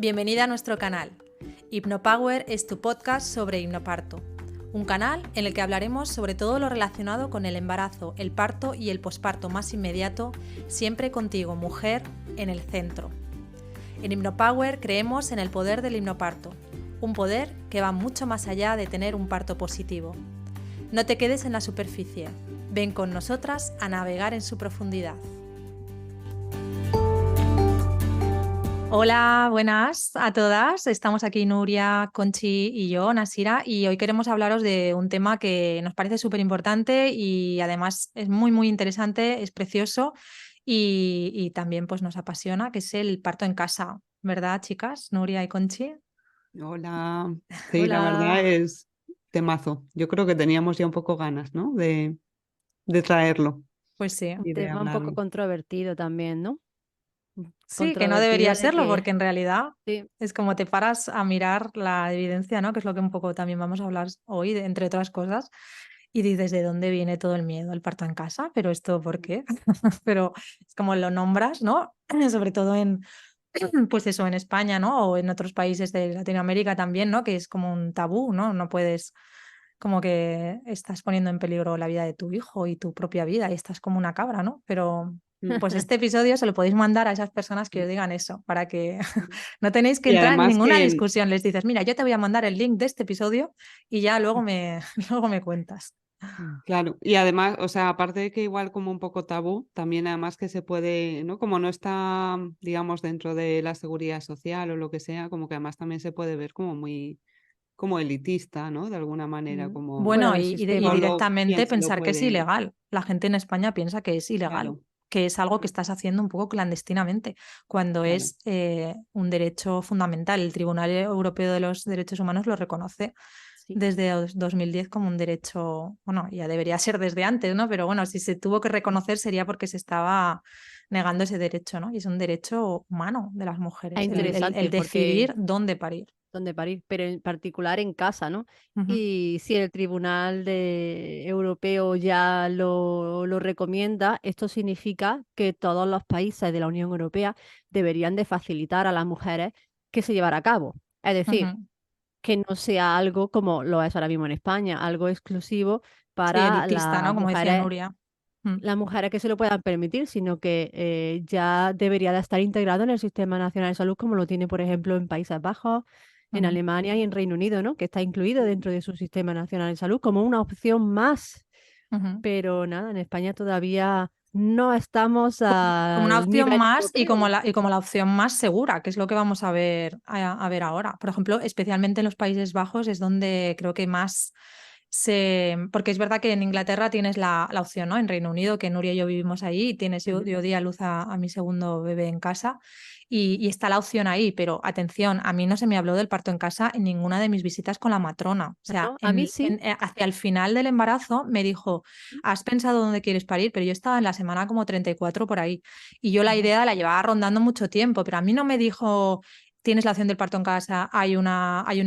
Bienvenida a nuestro canal. Hipnopower es tu podcast sobre hipnoparto, un canal en el que hablaremos sobre todo lo relacionado con el embarazo, el parto y el posparto más inmediato, siempre contigo, mujer, en el centro. En Hipnopower creemos en el poder del hipnoparto, un poder que va mucho más allá de tener un parto positivo. No te quedes en la superficie, ven con nosotras a navegar en su profundidad. Hola, buenas a todas. Estamos aquí Nuria, Conchi y yo, Nasira, y hoy queremos hablaros de un tema que nos parece súper importante y además es muy interesante, es precioso y también pues nos apasiona, que es el parto en casa, ¿verdad, chicas? Nuria y Conchi. Hola, sí, la verdad Hola. es temazo. Yo creo que teníamos ya un poco ganas, ¿no? De traerlo Pues sí. Un y de tema un poco hablarlo. controvertido también, ¿no? Sí, que no debería Controvertido de serlo, que porque en realidad sí, es como te paras a mirar la evidencia, ¿no? Que es lo que un poco también vamos a hablar hoy, entre otras cosas, y dices, ¿de dónde viene todo el miedo al parto en casa? ¿Pero esto por qué? Pero es como lo nombras, ¿no? Sobre todo en, pues eso, en España, ¿no? O en otros países de Latinoamérica también, ¿no? Que es como un tabú, ¿no? No puedes, como que estás poniendo en peligro la vida de tu hijo y tu propia vida y estás como una cabra, ¿no? Pero Mm, pues este episodio se lo podéis mandar a esas personas que os digan eso, para que mm. no tenéis que Y entrar en además ninguna que, discusión. Les dices, mira, yo te voy a mandar el link de este episodio y ya luego luego me cuentas. claro, y además, o sea, aparte de que igual como un poco tabú, también además que se puede, ¿no? Como no está, digamos, dentro de la seguridad social o lo que sea, como que además también se puede ver como muy, como elitista, ¿no? De alguna manera, como fuera Bueno, del y sistema. solo directamente quien se lo pensar que es puede, ilegal. La gente en España piensa que es ilegal, claro, que es algo que estás haciendo un poco clandestinamente, cuando claro. es un derecho fundamental. El Tribunal Europeo de los Derechos Humanos lo reconoce Sí. desde 2010 como un derecho, bueno, ya debería ser desde antes, ¿no? Pero bueno, si se tuvo que reconocer sería porque se estaba negando ese derecho, ¿no? Y es un derecho humano de las Es mujeres, el interesante porque decidir dónde parir. dónde parir, pero en particular en casa, ¿no? Ujú, Y si el Europeo ya lo recomienda, esto significa que todos los países de la Unión Europea deberían de facilitar a las mujeres que se llevara a cabo. Es decir, ujú. que no sea algo como lo es ahora mismo en España, algo exclusivo Sí, para elitista, ¿no? Como decía Nuria. Mm, las mujeres que se lo puedan permitir, sino que ya debería de estar integrado en el Sistema Nacional de Salud, como lo tiene, por ejemplo, en Países Bajos, en ujú. Alemania y en Reino Unido, ¿no? Que está incluido dentro de su Sistema Nacional de Salud como una opción más. Ujú. Pero nada, en España todavía no estamos Como una al opción nivel más europeo. y como la opción más segura, que es lo que vamos a ver ahora. Por ejemplo, especialmente en los Países Bajos es donde creo que más porque es verdad que en Inglaterra tienes la opción, ¿no? En Reino Unido, que Nuria y yo vivimos ahí, y tienes, yo di a luz a mi segundo bebé en casa y está la opción ahí, pero atención, a mí no se me habló del parto en casa en ninguna de mis visitas con la matrona. O sea, ¿No? A mí sí. hacia el final del embarazo me dijo, ¿has pensado dónde quieres parir? Pero yo estaba en la semana como 34 por ahí y yo la Ujú. idea la llevaba rondando mucho tiempo, pero a mí no me dijo tienes la opción del parto en casa, hay un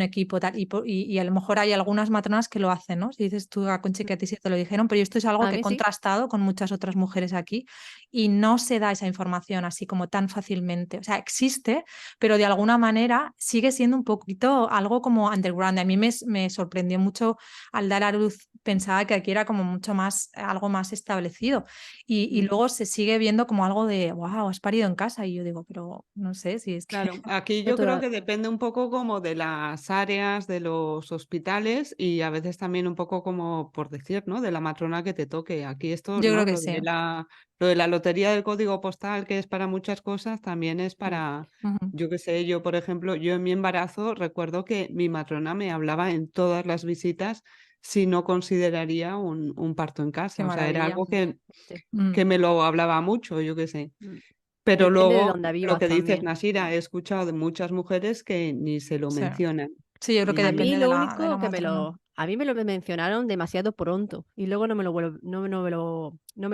equipo tal, y a lo mejor hay algunas matronas que lo hacen, ¿no? Si dices tú, a Conchi, que a ti sí te lo dijeron, pero esto es algo A que he mí sí. contrastado con muchas otras mujeres aquí y no se da esa información así como tan fácilmente. O sea, existe, pero de alguna manera sigue siendo un poquito algo como underground. A mí me sorprendió mucho al dar a luz, pensaba que aquí era como mucho más, algo más establecido y Mm. luego se sigue viendo como algo de, wow, has parido en casa y yo digo, pero no sé si es que... Claro, aquí Yo yo creo toda- que depende un poco como de las áreas de los hospitales y a veces también un poco como por decir, ¿no? De la matrona que te toque. Aquí esto, Yo ¿no? creo que sí. Lo de la lotería del código postal, que es para muchas cosas, también es Mm. para, Ujú. yo qué sé, yo, por ejemplo, yo en mi embarazo recuerdo que mi matrona me hablaba en todas las visitas si no consideraría un parto en Qué casa. O sea, era maravilla. algo Exactamente. que Mm, me lo hablaba mucho, yo qué sé. Mm. Pero Depende de luego, dónde lo vivas que dices, también. Nasira, he escuchado de muchas mujeres que ni se lo sí. mencionan. Sí, yo creo que A Y mí depende lo de la único matrona. a mí me lo mencionaron demasiado pronto y luego no me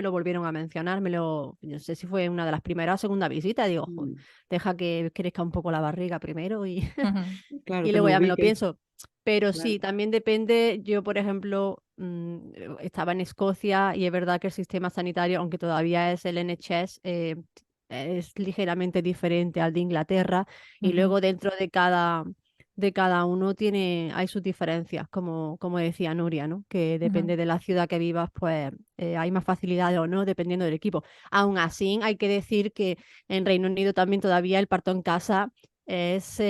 lo volvieron a mencionar, no sé si fue una de las primeras o segunda visitas, digo, "Jo, mm, deja que crezca un poco la barriga primero y, Ujú. claro, y que luego me ya me lo ubiquen. pienso. Pero Claro. sí, también depende, yo por ejemplo, estaba en Escocia y es verdad que el sistema sanitario, aunque todavía es el NHS, es ligeramente diferente al de Inglaterra y Ujú. luego dentro de cada uno hay sus diferencias, como decía Nuria, ¿no? Que Ujú. depende de la ciudad que vivas, pues hay más facilidades o no, dependiendo del equipo. Aún así, hay que decir que en Reino Unido también todavía el parto en casa es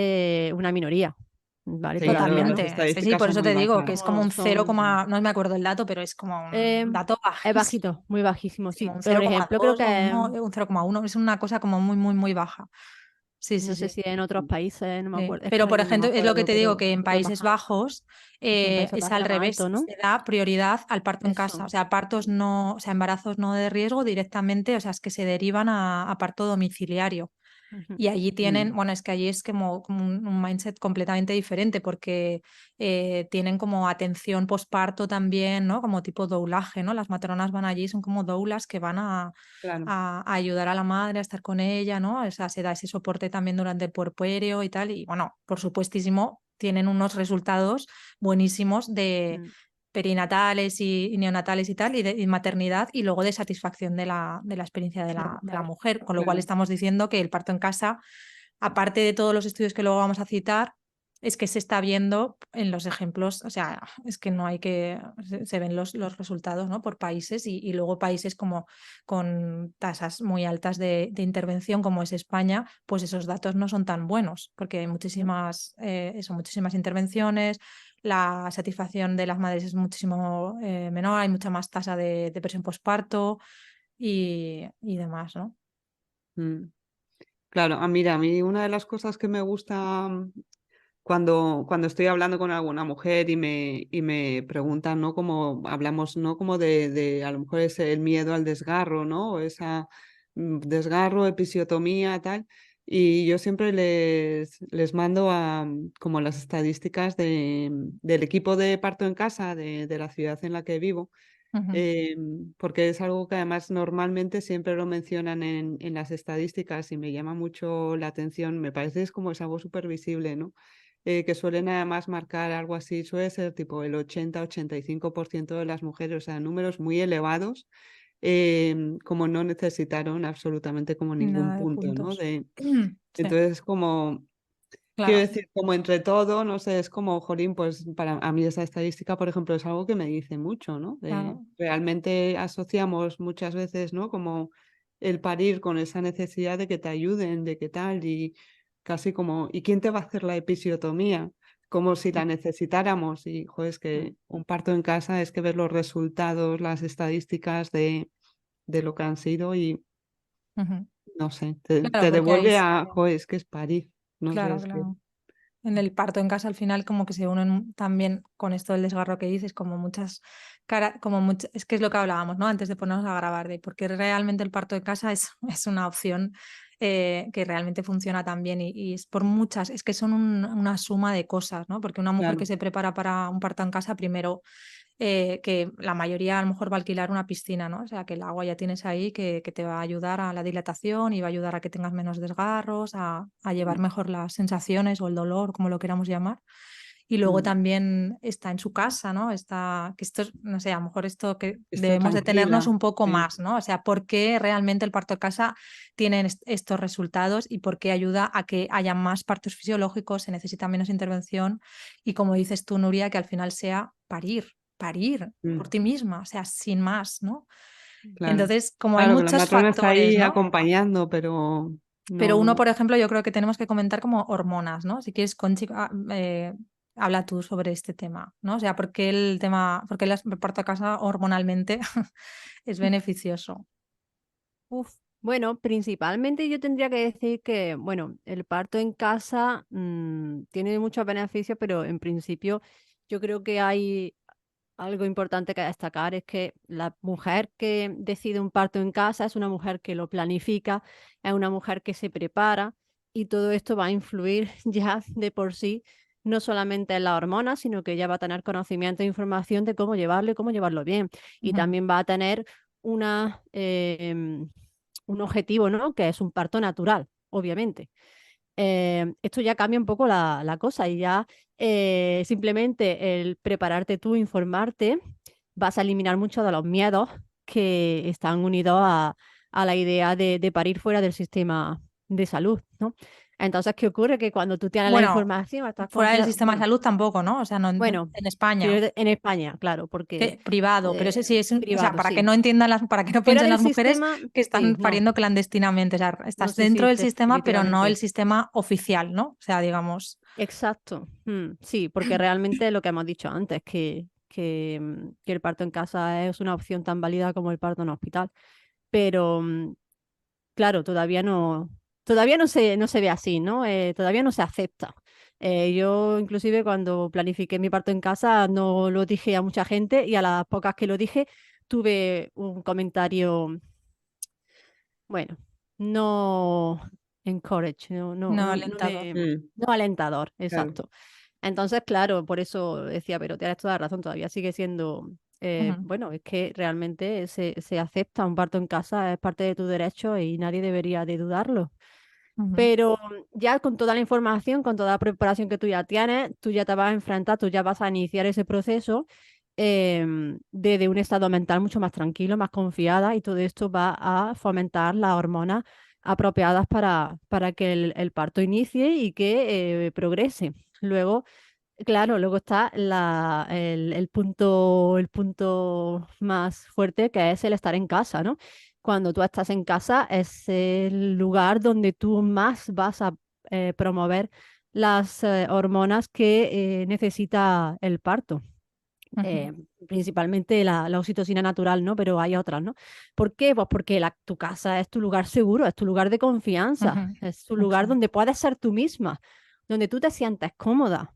una minoría, ¿vale? Sí, las Todavía, ¿no? Totalmente. Sí, sí, estadísticas por son eso muy te digo que bajas. es como un cero, Son no me acuerdo el dato, pero es como eh, un dato es bajísimo, bajito, muy bajísimo, sí. un Por ejemplo, creo 0,2 o que, un 0,1, es una cosa como muy, muy, muy baja. Sí, sí, no sé sí. si en otros países, no me Sí. acuerdo, es que Pero, ahora por mismo no me ejemplo, es lo que acuerdo, te digo, pero que en creo que es Países más alto. Bajos En Países es Bajos al era más revés, alto, ¿no? se da prioridad al parto en casa, Eso. o sea, partos no, o sea, embarazos no de riesgo directamente, o sea, es que se derivan a parto domiciliario. Ujú. Y allí tienen, Mm, bueno, es que allí es como un mindset completamente diferente porque tienen como atención posparto también, ¿no? Como tipo doulaje, ¿no? Las matronas van allí, son como doulas que van claro, a ayudar a la madre, a estar con ella, ¿no? O sea, se da ese soporte también durante el puerperio y tal. Y bueno, por supuestísimo, tienen unos resultados buenísimos de Mm, perinatales y neonatales y tal, y maternidad, y luego de satisfacción de la experiencia de la de la mujer. mujer, con lo cual claro. estamos diciendo que el parto en casa, aparte de todos los estudios que luego vamos a citar, es que se está viendo en los ejemplos, o sea, es que no hay que, se ven los resultados, ¿no? Por países y luego países como con tasas muy altas de intervención como es España, pues esos datos no son tan buenos porque hay muchísimas intervenciones, la satisfacción de las madres es muchísimo menor, hay mucha más tasa de depresión postparto y demás, ¿no? Mm. Claro, mira, a mí una de las cosas que me gusta cuando estoy hablando con alguna mujer y me preguntan, ¿no? Como hablamos, ¿no? Como de a lo mejor es el miedo al desgarro, ¿no? O esa desgarro, episiotomía, tal. Y yo siempre les mando como las estadísticas del equipo de parto en casa de la ciudad en la que vivo, Ujú. porque es algo que además normalmente siempre lo mencionan en las estadísticas y me llama mucho la atención. Me parece es como es algo súper visible, ¿no? Que suelen además marcar algo así, suele ser tipo el 80-85% de las mujeres, o sea, números muy elevados, como no necesitaron absolutamente como ningún Nada de punto, ¿no? puntos. Sí, Entonces, como quiero claro. decir, como entre todo, no sé, es como, jolín, pues para a mí esa estadística, por ejemplo, es algo que me dice mucho, ¿no? Claro. Realmente asociamos muchas veces, ¿no? Como el parir con esa necesidad de que te ayuden, de qué tal, y casi como, ¿y quién te va a hacer la episiotomía? Como si la necesitáramos. Y, joder, es Mm. que un parto en casa es que ver los resultados, las estadísticas de lo que han sido y, Ujú. no sé, te, Claro, te porque ahí devuelve sí, a, joder, es que es parir. No sé, claro, es que... claro. En el parto en casa al final como que se unen también con esto del desgarro que dices, como muchas es que es lo que hablábamos, ¿no? Antes de ponernos a grabar, de porque realmente el parto en casa es, es una opción que realmente funciona tan bien y es por muchas, es que son una suma de cosas, ¿no? Porque una mujer que Claro. se prepara para un parto en casa, primero que la mayoría a lo mejor va a alquilar una piscina, ¿no? O sea, que el agua ya tienes ahí que te va a ayudar a la dilatación y va a ayudar a que tengas menos desgarros, a llevar Mm, mejor las sensaciones o el dolor, como lo queramos llamar. Y luego mm. también está en su casa, ¿no? Está, que esto es, no sé, a lo mejor esto que Está debemos de tenernos tranquila, un poco sí, más, ¿no? O sea, ¿por qué realmente el parto de casa tiene estos resultados y por qué ayuda a que haya más partos fisiológicos, se necesita menos intervención y como dices tú, Nuria, que al final sea parir por mm, ti misma, o sea, sin más, ¿no? claro. Entonces, como hay Claro que la muchos matrona está factores, ahí ¿no? acompañando, pero Pero uno, no. por ejemplo, yo creo que tenemos que comentar como hormonas, ¿no? Si quieres, Conchi, habla tú sobre este tema, ¿no? O sea, por qué el parto a casa hormonalmente es beneficioso? Uf, bueno, principalmente yo tendría que decir que, bueno, el parto en casa tiene muchos beneficios, pero en principio yo creo que hay algo importante que destacar, es que la mujer que decide un parto en casa es una mujer que lo planifica, es una mujer que se prepara y todo esto va a influir ya de por sí, no solamente en las hormonas, sino que ya va a tener conocimiento e información de cómo llevarlo y cómo llevarlo bien. Y Ujú, también va a tener una, un objetivo, ¿no? Que es un parto natural, obviamente. Esto ya cambia un poco la cosa y ya simplemente el prepararte tú, informarte, vas a eliminar muchos de los miedos que están unidos a la idea de parir fuera del sistema de salud, ¿no? Entonces, ¿qué ocurre? Que cuando tú tienes la Bueno, información, estás fuera del confiada, sistema de bueno, salud tampoco, ¿no? O sea, no bueno, en España. en España, claro, porque Privado, pero ese sí es, o sea, privado, para que sí. no entiendan para que no Fuera piensen del las mujeres sistema, que sí, están no, pariendo clandestinamente, o sea, no, estás sí, sí, dentro del sistema, pero no el efectivamente. sistema oficial, ¿no? O sea, digamos. Exacto. Sí, porque realmente lo que hemos dicho antes, que el parto en casa es una opción tan válida como el parto en hospital. Pero claro, todavía no se ve así, ¿no? Todavía no se acepta. Yo inclusive cuando planifiqué mi parto en casa no lo dije a mucha gente y a las pocas que lo dije tuve un comentario, bueno, no encourage, no, no, No, no, alentador. no alentador, Claro. exacto. Entonces, claro, por eso decía, pero tienes toda la razón, todavía sigue siendo, Ujú, bueno, es que realmente se acepta un parto en casa, es parte de tu derecho y nadie debería de dudarlo. ujú, Pero ya con toda la información, con toda la preparación que tú ya tienes, tú ya te vas a enfrentar, tú ya vas a iniciar ese proceso de un estado mental mucho más tranquilo, más confiada y todo esto va a fomentar las hormonas apropiadas para que el parto inicie y que progrese. Luego, claro, luego está el punto más fuerte que es el estar en casa, ¿no? Cuando tú estás en casa es el lugar donde tú más vas a promover las hormonas que necesita el parto. ujú, eh, Principalmente la oxitocina natural, ¿no? Pero hay otras, ¿no? ¿Por qué? Pues porque tu casa es tu lugar seguro, es tu lugar de ujú. confianza, es tu lugar Exacto. donde puedes ser tú misma, donde tú te sientes cómoda.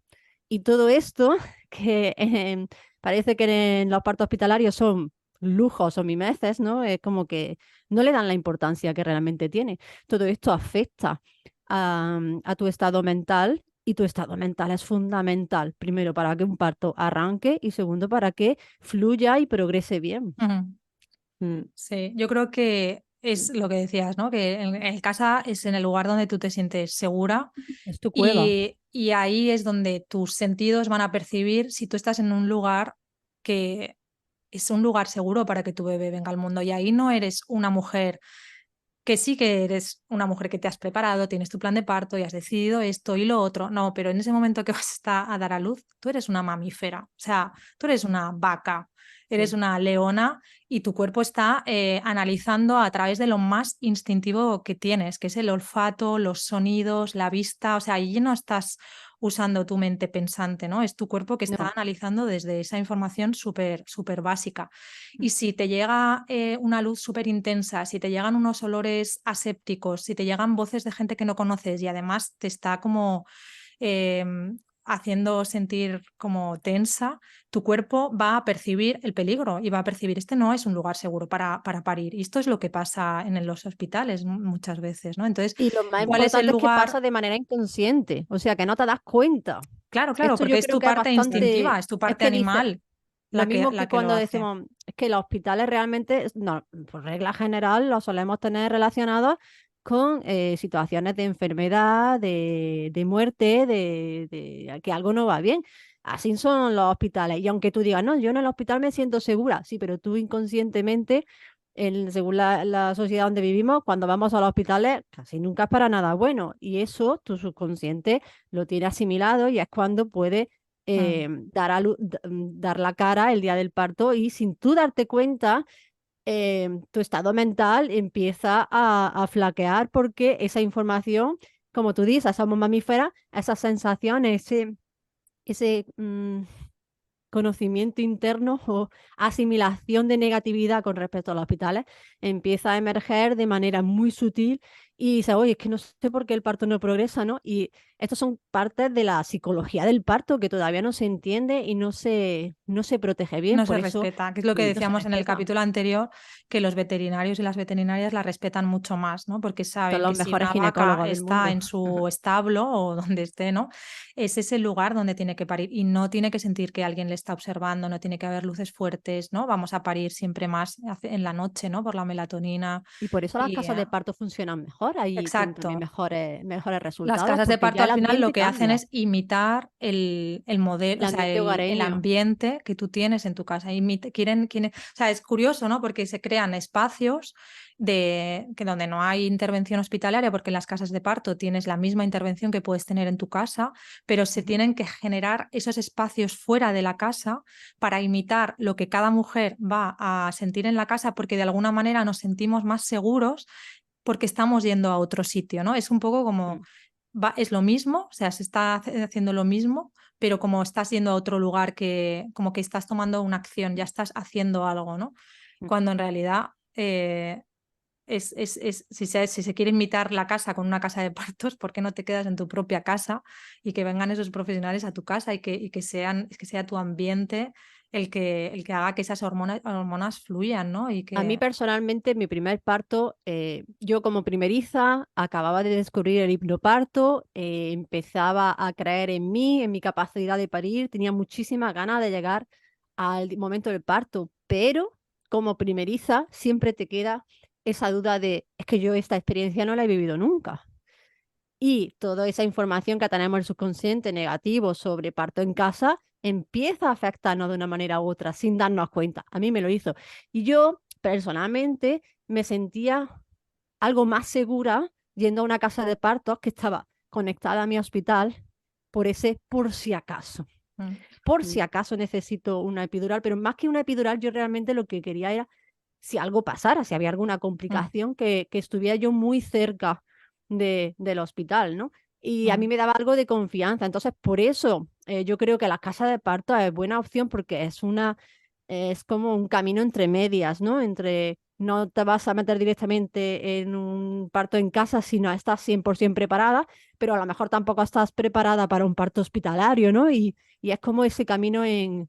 Y todo esto, que parece que en los partos hospitalarios son lujos o mimeces, ¿no? Es como que no le dan la importancia que realmente tiene. Todo esto afecta a tu estado mental y tu estado mental es fundamental, primero para que un parto arranque y segundo para que fluya y progrese bien. Ujú. Mm, Sí, yo creo que es lo que decías, ¿no? Que en casa es en el lugar donde tú te sientes segura Es tu cueva. y ahí es donde tus sentidos van a percibir si tú estás en un lugar que es un lugar seguro para que tu bebé venga al mundo. Y ahí no eres una mujer que sí que eres una mujer que te has preparado, tienes tu plan de parto y has decidido esto y lo otro. No, pero en ese momento que vas a dar a luz, tú eres una mamífera, o sea, tú eres una vaca, eres Sí. una leona y tu cuerpo está analizando a través de lo más instintivo que tienes, que es el olfato, los sonidos, la vista, o sea, allí no estás usando tu mente pensante, ¿no? Es tu cuerpo que está No. analizando desde esa información súper básica. Y si te llega una luz súper intensa, si te llegan unos olores asépticos, si te llegan voces de gente que no conoces y además te está como eh, haciendo sentir como tensa, tu cuerpo va a percibir el peligro y va a percibir, este no es un lugar seguro para parir. Y esto es lo que pasa en los hospitales muchas veces, ¿no? Entonces, Y lo más ¿cuál es el importante es que lugar? pasa de manera inconsciente, o sea, que no te das cuenta. Claro, Esto yo porque es creo tu que es parte bastante, instintiva, es tu es parte que dice, animal lo mismo la que que lo cuando hace. decimos, es que los hospitales realmente, no, por regla general, los solemos tener relacionados con situaciones de enfermedad, de muerte, de que algo no va bien. Así son los hospitales. Y aunque tú digas, no, yo en el hospital me siento segura, sí, pero tú inconscientemente, según la sociedad donde vivimos, cuando vamos a los hospitales, casi nunca es para nada bueno. Y eso tu subconsciente lo tiene asimilado y es cuando puede Mm, dar la cara el día del parto y sin tú darte cuenta, tu estado mental empieza a flaquear porque esa información, como tú dices, somos mamíferas, esas sensaciones, ese conocimiento interno o asimilación de negatividad con respecto a los hospitales empieza a emerger de manera muy sutil y dice, oye, es que no sé por qué el parto no progresa, ¿no? Y estos son partes de la psicología del parto que todavía no se entiende y no se protege bien, no se por eso respeta, que es lo que no se decíamos en el respeta. capítulo anterior, que los veterinarios y las veterinarias la respetan mucho más, ¿no? Porque Son saben los que si mejores una vaca ginecólogos del está mundo. en su establo o donde esté, ¿no? Ese es el lugar donde tiene que parir y no tiene que sentir que alguien le está observando, no tiene que haber luces fuertes, ¿no? Vamos a parir siempre más en la noche, ¿no? Por la melatonina Y por eso las y casas de parto funcionan mejor. mejora y tienen también Exacto. mejores Las resultados casas de porque parto ya el al final lo ambiente que hacen cambia, es imitar el modelo, el o sea, ambiente el hogareño. ambiente que tú tienes en tu casa. O sea, es curioso, ¿no? Porque se crean espacios donde no hay intervención hospitalaria, porque en las casas de parto tienes la misma intervención que puedes tener en tu casa, pero se Ujú. tienen que generar esos espacios fuera de la casa para imitar lo que cada mujer va a sentir en la casa, porque de alguna manera nos sentimos más seguros porque estamos yendo a otro sitio, ¿no? Es un poco como, Mm, es lo mismo, o sea, se está haciendo lo mismo, pero como estás yendo a otro lugar como que estás tomando una acción, ya estás haciendo algo, ¿no? mm. Cuando en realidad si se quiere imitar la casa con una casa de partos, ¿por qué no te quedas en tu propia casa y que vengan esos profesionales a tu casa que sea tu ambiente el que haga que esas hormonas fluyan, ¿no? A mí personalmente, mi primer parto, yo como primeriza, acababa de descubrir el hipnoparto, empezaba a creer en mí, en mi capacidad de parir, tenía muchísimas ganas de llegar al momento del parto, pero como primeriza siempre te queda esa duda de, es que yo esta experiencia no la he vivido nunca. Y toda esa información que tenemos en el subconsciente negativo sobre parto en casa empieza a afectarnos de una manera u otra sin darnos cuenta. A mí me lo hizo. Y yo personalmente me sentía algo más segura yendo a una casa de partos que estaba conectada a mi hospital por si acaso. Mm. Por si acaso necesito una epidural, pero más que una epidural, yo realmente lo que quería era si algo pasara, si había alguna Mm, complicación, que estuviera yo muy cerca del hospital, ¿no? Y a mí mm. me daba algo de confianza. Entonces, por eso yo creo que la casa de parto es buena opción porque es como un camino entre medias, ¿no? Entre no te vas a meter directamente en un parto en casa si no estás 100% preparada, pero a lo mejor tampoco estás preparada para un parto hospitalario, ¿no? Y es como ese camino em,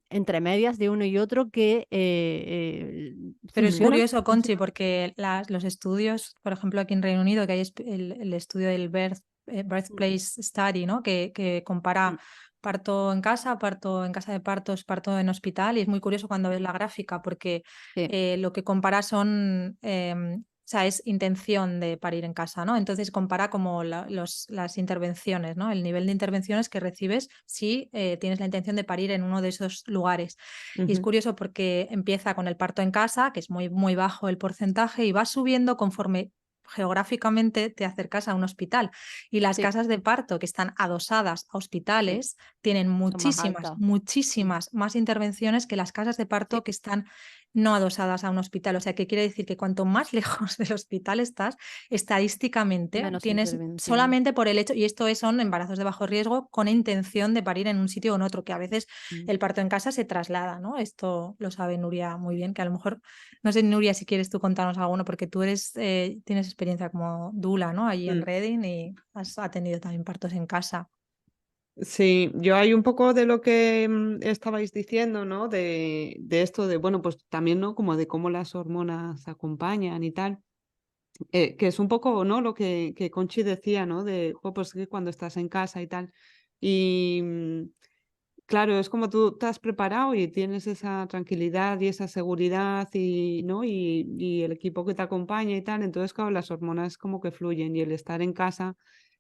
entre medias de uno y otro que Pero es funciona. curioso, Conchi, porque los estudios, por ejemplo, aquí en Reino Unido, que hay el estudio del Mm, Birthplace Study, ¿no? Que compara mm, parto en casa, parto en casa de partos, parto en hospital, y es muy curioso cuando ves la gráfica, porque sí. lo que compara o sea, es intención de parir en casa, ¿no? Entonces compara como las intervenciones, ¿no? El nivel de intervenciones que recibes si tienes la intención de parir en uno de esos lugares. Y es Ujú, curioso porque empieza con el parto en casa, que es muy, muy bajo el porcentaje, y va subiendo conforme geográficamente te acercas a un hospital. Y las sí, casas de parto que están adosadas a sí, hospitales tienen son más muchísimas, altas. Mm, muchísimas más intervenciones que las casas de sí, parto que están no adosadas a un hospital. O sea, que quiere decir que cuanto más lejos del hospital estás, estadísticamente menos tienes intervención. solamente por el hecho, y esto son embarazos de bajo riesgo con intención de parir en un sitio o en otro, que a veces Mm. el parto en casa se traslada, ¿no? Esto lo sabe Nuria muy bien, que a lo mejor, no sé, Nuria, si quieres tú contarnos alguno, porque tú tienes experiencia como dula, ¿no? Allí en Mm. Reading y has atendido también partos en casa. Sí, yo hay un poco de lo que estabais diciendo, ¿no? De esto de, bueno, pues también, ¿no? Como de cómo las hormonas acompañan y tal, que es un poco, ¿no? Lo que Conchi decía, ¿no? De, jo, pues que cuando estás en casa y tal. Y claro, es como tú te has preparado y tienes esa tranquilidad y esa seguridad y, ¿no? Y el equipo que te acompaña y tal. Entonces, claro, las hormonas como que fluyen y el estar en casa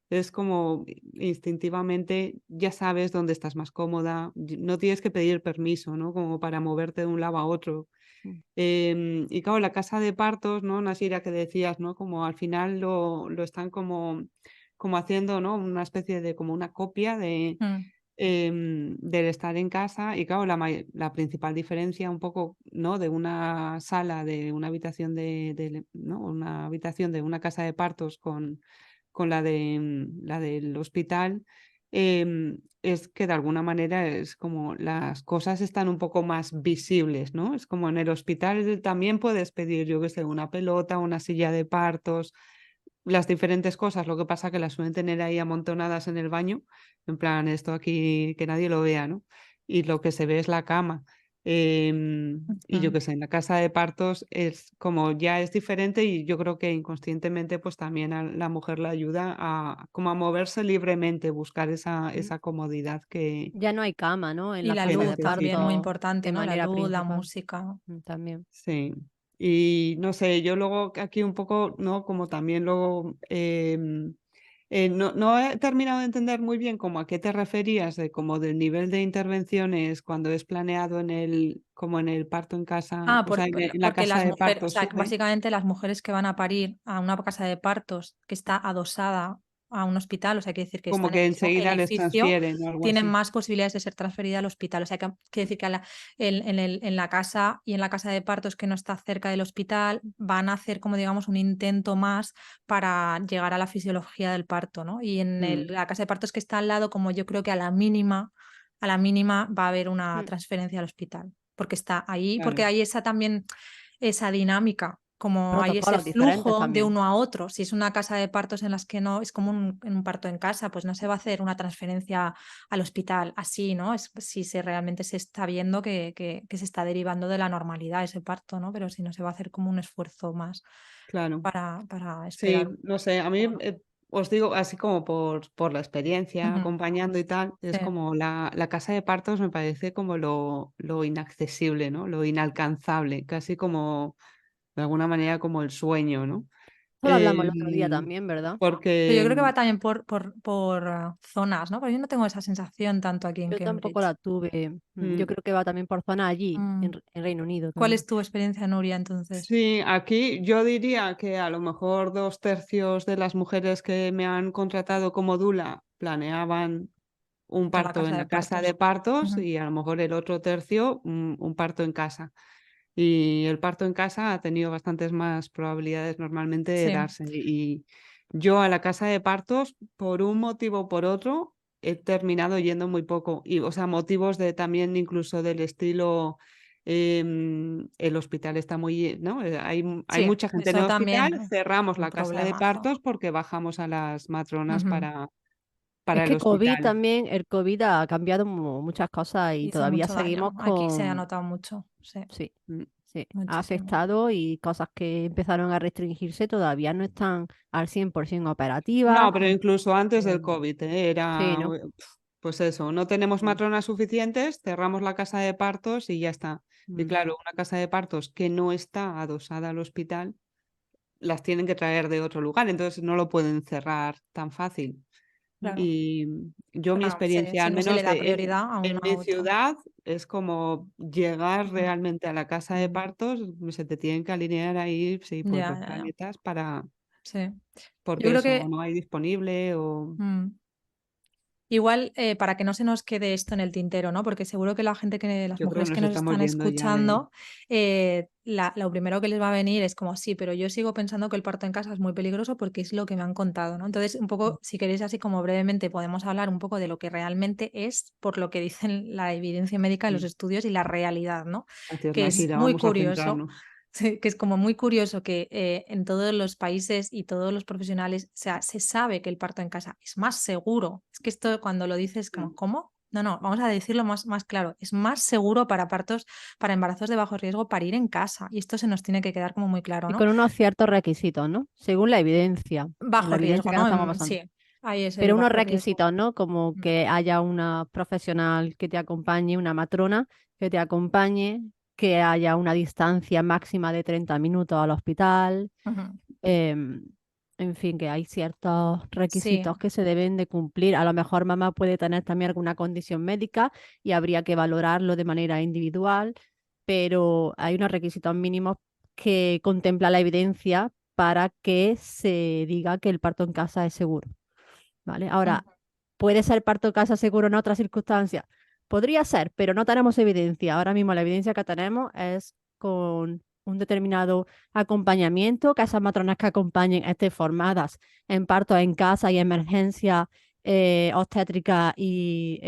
es como instintivamente ya sabes dónde estás más cómoda, no tienes que pedir permiso, ¿no? Como para moverte de un lado a otro. Mm, Y claro, la casa de partos, ¿no? Nasira, que decías, ¿no? Como al final lo están como haciendo, ¿no? Una especie de como una copia Mm, del estar en casa y claro, la principal diferencia un poco, ¿no? De una sala, de una habitación ¿no? Una habitación de una casa de partos con la del hospital, es que de alguna manera es como las cosas están un poco más visibles, ¿no? Es como en el hospital también puedes pedir, yo qué sé, una pelota, una silla de partos, las diferentes cosas, lo que pasa que las suelen tener ahí amontonadas en el baño, en plan, esto aquí que nadie lo vea, ¿no? Y lo que se ve es la cama. Y yo mm. qué sé, en la casa de partos es como ya es diferente y yo creo que inconscientemente pues también a la mujer le ayuda a como a moverse libremente, buscar mm. esa comodidad Ya no hay cama, ¿no? En Y la la que casa de luz también, muy necesita. parto importante, de ¿no? La manera luz, la principal. música. También. Sí. Y no sé, yo luego aquí un poco, ¿no? Como también luego no he terminado de entender muy bien como a qué te referías de como del nivel de intervenciones cuando es planeado como en el parto en casa, Ah, o sea, en la porque casa las de mujeres, o parto sea, SUGE, básicamente las mujeres que van a parir a una casa de partos que está adosada a un hospital, o sea, quiere decir que está como en el que mismo enseguida les edificio, transfieren o algo tienen así. más posibilidades de ser transferidas al hospital. O sea, quiere decir que en la casa y en la casa de partos que no está cerca del hospital van a hacer como digamos un intento más para llegar a la fisiología del parto, ¿no? Y en Mm, la casa de partos que está al lado, como yo creo que a la mínima va a haber una Mm. transferencia al hospital porque está ahí, porque claro, hay esa también esa dinámica, como hay ese Protocolos diferentes flujo de también. uno a otro. Si es una casa de partos en las que no, es como en un parto en casa, pues no se va a hacer una transferencia al hospital así, ¿no? Es si realmente se está viendo que se está derivando de la normalidad ese parto, ¿no? Pero si no se va a hacer como un esfuerzo más claro. para esperar Sí, un no sé, a mí poco, ¿no? os digo, así como por la experiencia Ujú, acompañando y tal, sí, es como la casa de partos me parece como lo inaccesible, ¿no? Lo inalcanzable, casi como, de alguna manera, como el sueño, ¿no? Eso lo hablamos el otro día Em, también, ¿verdad? pero yo porque, creo que va también por zonas, ¿no? Pero yo no tengo esa sensación tanto aquí en Yo tampoco Cambridge. la tuve. Yo mm, creo que va también por zona allí, Mm. en Reino Unido ¿Cuál también. es tu experiencia, Nuria, entonces? sí, aquí yo diría que a lo mejor 2/3 de las mujeres que me han contratado como dula planeaban un En la parto casa en de la casa de partos. partos Ujú. y a lo mejor el otro tercio un parto en casa. Y el parto en casa ha tenido bastantes más probabilidades normalmente de Sí, darse. Y yo a la casa de partos, por un motivo o por otro, he terminado yendo muy poco. Y, o sea, motivos de también incluso del estilo, el hospital está muy, ¿no? Hay sí, mucha gente en eso el también hospital, cerramos un la casa de problemazo. partos porque bajamos a las matronas Ujú. Es para el que COVID hospital. también, el COVID ha cambiado muchas cosas y Hizo todavía mucho daño. seguimos Aquí se ha con, notado mucho, sí, sí, Mm. sí, ha muchísimo. afectado y cosas que empezaron a restringirse todavía no están al 100% operativas. No, pero incluso antes del Eh, COVID, sí, era, ¿no? pues eso, no tenemos Mm, matronas suficientes, cerramos la casa de partos y ya está. Y mm. claro, una casa de partos que no está adosada al hospital, las tienen que traer de otro lugar, entonces no lo pueden cerrar tan fácil. Claro, Y yo mi claro, sí, experiencia, si al no se le menos da de prioridad a en una mi u otra. ciudad, es como llegar Ujú. realmente a la casa de Mm. partos, se te tienen que alinear ahí, sí, pues Ya, los ya, ya. planetas Sí. Yo porque creo eso, que no hay disponible o mm, igual, para que no se nos quede esto en el tintero, ¿no? Porque seguro que las yo creo que mujeres que nos nos estamos están yendo ya de escuchando, lo primero que les va a venir es como, sí, pero yo sigo pensando que el parto en casa es muy peligroso porque es lo que me han contado, ¿no? Entonces, un poco, si queréis así como brevemente, podemos hablar un poco de lo que realmente es, por lo que dicen la evidencia médica, los mm, estudios y la realidad, ¿no? hacia Que la es gira, muy vamos a curioso. centrarnos. Sí, que es como muy curioso que en todos los países y todos los profesionales, o sea, se sabe que el parto en casa es más seguro. Es que esto cuando lo dices como, Mm, ¿cómo? No, no, vamos a decirlo más claro. Es más seguro para partos, para embarazos de bajo riesgo, parir en casa. Y esto se nos tiene que quedar como muy claro, Y ¿no? con unos ciertos requisitos, ¿no? Según la evidencia, en Bajo la evidencia riesgo, que nos ¿no? estamos basando. Sí, ahí es el Pero unos bajo riesgo. requisitos, ¿no? Como Mm, que haya una profesional que te acompañe, una matrona que te acompañe, que haya una distancia máxima de 30 minutos al hospital, ujú. em, en fin, que hay ciertos Sí, requisitos que se deben de cumplir. A lo mejor mamá puede tener también alguna condición médica y habría que valorarlo de manera individual, pero hay unos requisitos mínimos que contempla la evidencia para que se diga que el parto en casa es seguro. ¿Vale? mm, Ahora, ¿puede ser parto en casa seguro en otras circunstancias? Podría ser, pero no tenemos evidencia. Ahora mismo la evidencia que tenemos es con un determinado acompañamiento, que esas matronas que acompañen estén formadas en parto en casa y emergencia obstétrica y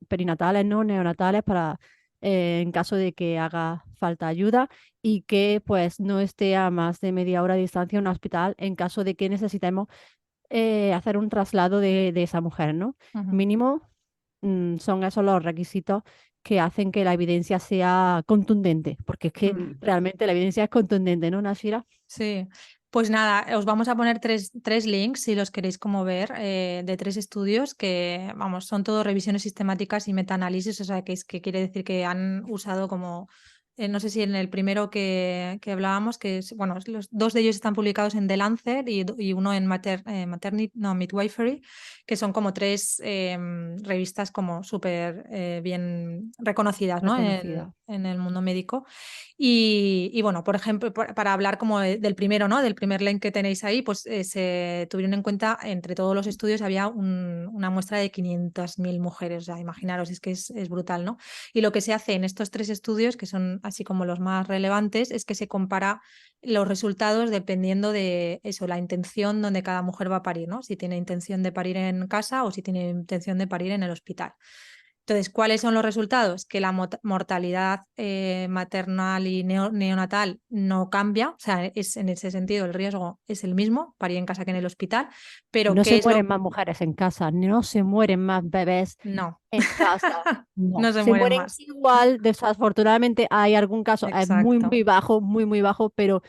perinatales, ¿no? Neonatales para en caso de que haga falta ayuda y que pues no esté a más de media hora de distancia en un hospital en caso de que necesitemos hacer un traslado de esa mujer, ¿no? ujú. Mínimo, son esos los requisitos que hacen que la evidencia sea contundente, porque es que mm, realmente la evidencia es contundente, ¿no, Nashira? Sí, pues nada, os vamos a poner tres links si los queréis como ver, de tres estudios que, vamos, son todo revisiones sistemáticas y metaanálisis, o sea, que quiere decir que han usado como no sé si en el primero que hablábamos, que es, bueno, los dos de ellos están publicados en The Lancet y uno en Midwifery, que son como tres revistas como súper bien reconocidas, ¿no? Reconocida. En el mundo médico. Y bueno, por ejemplo, para hablar como del primero, ¿no? Del primer link que tenéis ahí, pues se tuvieron en cuenta, entre todos los estudios había una muestra de 500.000 mujeres, o sea, imaginaros, es que es brutal, ¿no? Y lo que se hace en estos tres estudios, que son así como los más relevantes, es que se compara los resultados dependiendo de eso, la intención donde cada mujer va a parir, ¿no? Si tiene intención de parir en casa o si tiene intención de parir en el hospital. Entonces, ¿cuáles son los resultados? Que la mortalidad maternal y neonatal no cambia, o sea, es, en ese sentido el riesgo es el mismo, parir en casa que en el hospital, pero No ¿qué se es mueren más mujeres en casa, no se mueren más bebés No, en casa, no. no se Se mueren mueren más. igual, desafortunadamente hay algún caso, es muy, Exacto. muy bajo, pero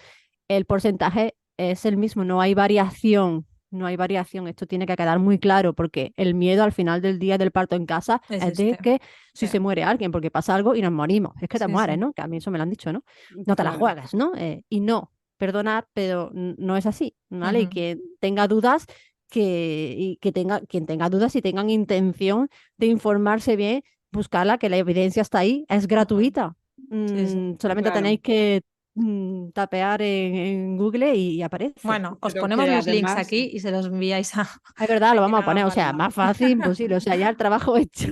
el porcentaje es el mismo, no hay variación, no hay variación. Esto tiene que quedar muy claro porque el miedo al final del día del parto en casa Es es de este. que si Sí, se muere alguien porque pasa algo y nos morimos, es que te sí, mueres, sí. ¿no? Que a mí eso me lo han dicho, ¿no? No te la Claro. juegas, ¿no? Y no, perdonad, pero no es así, ¿vale? Y Ujú. quien tenga dudas, quien tenga dudas y tengan intención de informarse bien, buscarla, que la evidencia está ahí, es Ujú. gratuita. Sí, sí. Solamente Claro. tenéis que tapear en Google y aparece. Bueno, os Pero ponemos que los links además, aquí y se los enviáis a, Es verdad, lo a quien vamos a haga poner, o sea, falta. más fácil imposible, o sea, ya el trabajo hecho.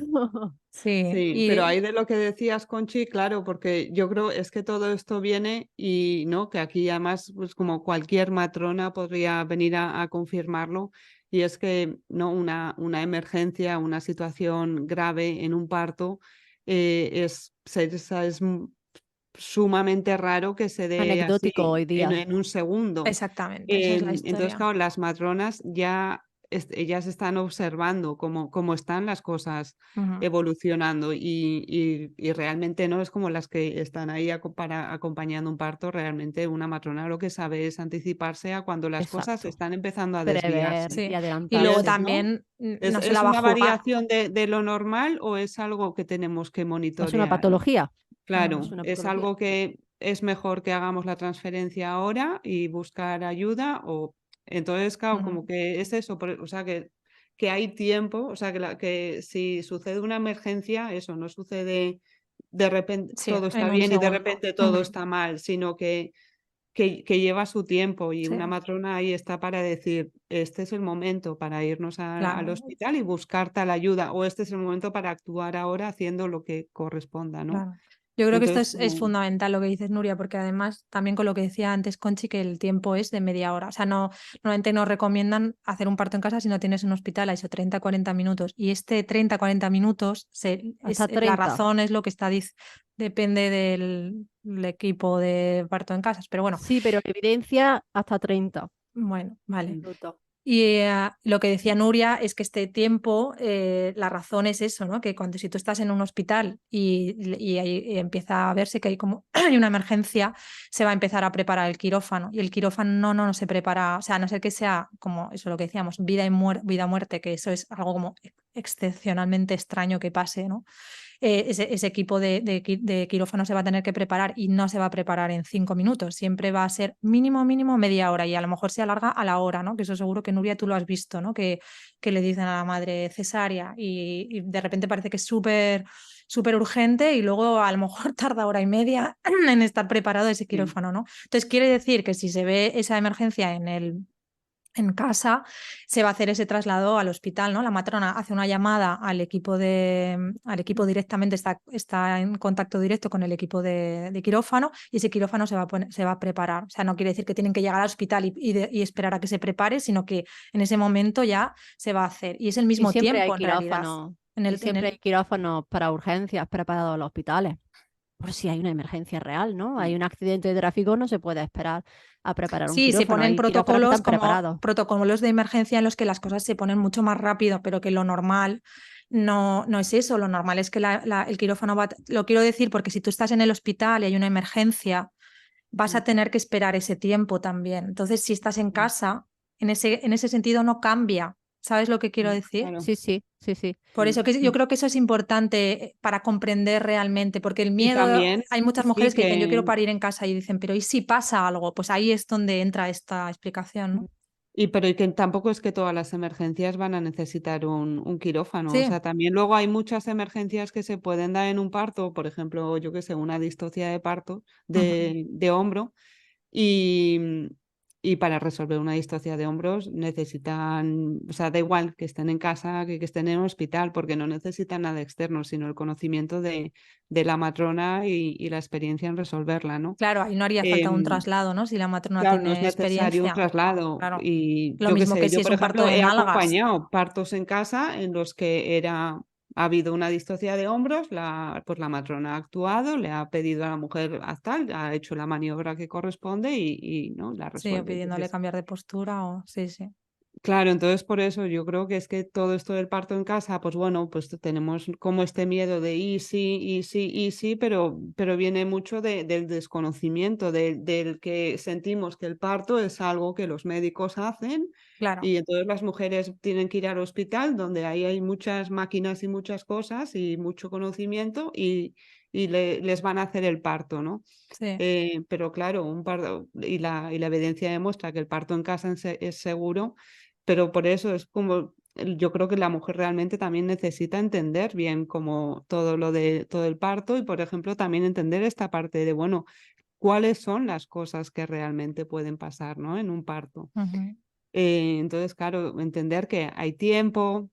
Sí, sí, pero y ahí de lo que decías, Conchi, claro, porque yo creo es que todo esto viene y no, que aquí además, pues como cualquier matrona podría venir a confirmarlo, y es que no una emergencia, una situación grave en un parto es sumamente raro que se dé Anecdótico así hoy día. en un segundo. exactamente, esa es la Entonces, historia. claro, las matronas ya ellas están observando cómo están las cosas Ujú. evolucionando y realmente no es como las que están ahí acompañando un parto, realmente una matrona lo que sabe es anticiparse a cuando las cosas Exacto. están empezando a Prever desviarse. y Sí, y Y luego adelantarse. ¿no? también no se la ¿Es va a una jugar. variación de lo normal o es algo que tenemos que Es una monitorear? patología. Es Claro, una es patología. algo que es mejor que hagamos la transferencia ahora y buscar ayuda o entonces, claro, Ujú. como que es eso, o sea, que hay tiempo, o sea, que si sucede una emergencia, eso no sucede de repente Sí, todo está en un bien y de segundo. repente todo Ujú. está mal, sino que lleva su tiempo y Sí, una matrona ahí está para decir, este es el momento para irnos al claro. hospital y buscar tal ayuda o este es el momento para actuar ahora haciendo lo que corresponda, ¿no? Claro. Yo creo que esto Entonces, es como, fundamental lo que dices, Nuria, porque además también con lo que decía antes Conchi, que el tiempo es de media hora. O sea, no, normalmente no recomiendan hacer un parto en casa si no tienes un hospital a eso 30-40 minutos. Y este 30-40 minutos, Hasta la 30. razón es lo que está, depende del equipo de parto en casas. Pero bueno, Sí, pero evidencia hasta 30 bueno, vale. minutos. Y lo que decía Nuria es que este tiempo, la razón es eso, ¿no? Que cuando si tú estás en un hospital y ahí empieza a verse que hay como hay una emergencia, se va a empezar a preparar el quirófano. Y el quirófano no se prepara, o sea, a no ser que sea como eso lo que decíamos, vida o muerte, que eso es algo como excepcionalmente extraño que pase, ¿no? Ese equipo de quirófano se va a tener que preparar y no se va a preparar en 5 minutos, siempre va a ser mínimo media hora y a lo mejor se alarga a la hora, ¿no? Que eso seguro que Nuria tú lo has visto, ¿no? Que le dicen a la madre cesárea y de repente parece que es súper urgente y luego a lo mejor tarda hora y media en estar preparado ese sí, quirófano, ¿no? Entonces quiere decir que si se ve esa emergencia en casa, se va a hacer ese traslado al hospital, ¿no? La matrona hace una llamada al equipo directamente, está en contacto directo con el equipo de quirófano y ese quirófano se va a preparar. O sea, no quiere decir que tienen que llegar al hospital y esperar a que se prepare, sino que en ese momento ya se va a hacer. Y es el Y mismo siempre hay tiempo en realidad. quirófanos. En Y el, en siempre hay el, quirófanos para urgencias preparados en los hospitales. Por si hay una emergencia real, ¿no? Hay sí. un accidente de tráfico, no se puede esperar a preparar un Sí, se quirófano. ponen Hay quirófanos que protocolos están como preparados. protocolos de emergencia en los que las cosas se ponen mucho más rápido, pero que lo normal no es eso. Lo normal es que el quirófano va. Lo quiero decir porque si tú estás en el hospital y hay una emergencia, vas a tener que esperar ese tiempo también. Entonces, si estás en casa, en ese sentido no cambia. O ¿Sabes lo que quiero decir? Claro. Sí, sí, sí, sí. Por eso que yo creo que eso es importante para comprender realmente, porque el Y miedo, también, hay muchas sí mujeres que dicen, yo quiero que... parir en casa y dicen, pero ¿y si pasa algo? Pues ahí es donde entra esta explicación, ¿no? Pero y que tampoco es que todas las emergencias van a necesitar un quirófano. O Sí, sea, también luego hay muchas emergencias que se pueden dar en un parto, por ejemplo, yo qué sé, una distocia de parto ujú, de hombro. Y, y para resolver una distocia de hombros necesitan, o sea, da igual que estén en casa que estén en el hospital, porque no necesitan nada externo, sino el conocimiento de la matrona y la experiencia en resolverla, ¿no? claro, ahí no haría falta un Em, traslado, ¿no? Si la matrona Claro, no es tiene necesario un experiencia, traslado. claro. Y Lo yo qué mismo que sé, si yo es por un parto ejemplo en he nalgas, acompañado partos en casa en los que ha habido una distocia de hombros, pues la matrona ha actuado, le ha pedido a la mujer haz tal, ha hecho la maniobra que corresponde ¿no? La sí, o resuelve. pidiéndole Entonces, cambiar de postura, o sí, sí. claro, entonces por eso yo creo que es que todo esto del parto en casa, pues bueno, pues tenemos como este miedo de y sí, pero viene mucho del desconocimiento, del que sentimos que el parto es algo que los médicos hacen Claro, y entonces las mujeres tienen que ir al hospital donde ahí hay muchas máquinas y muchas cosas y mucho conocimiento les van a hacer el parto, ¿no? sí. Pero claro, un parto, y la evidencia demuestra que el parto en casa es seguro, pero por eso es como, yo creo que la mujer realmente también necesita entender bien como todo lo de todo el parto y, por ejemplo, también entender esta parte de, bueno, cuáles son las cosas que realmente pueden pasar, ¿no? En un parto. Ujú. Entonces, claro, entender que hay tiempo,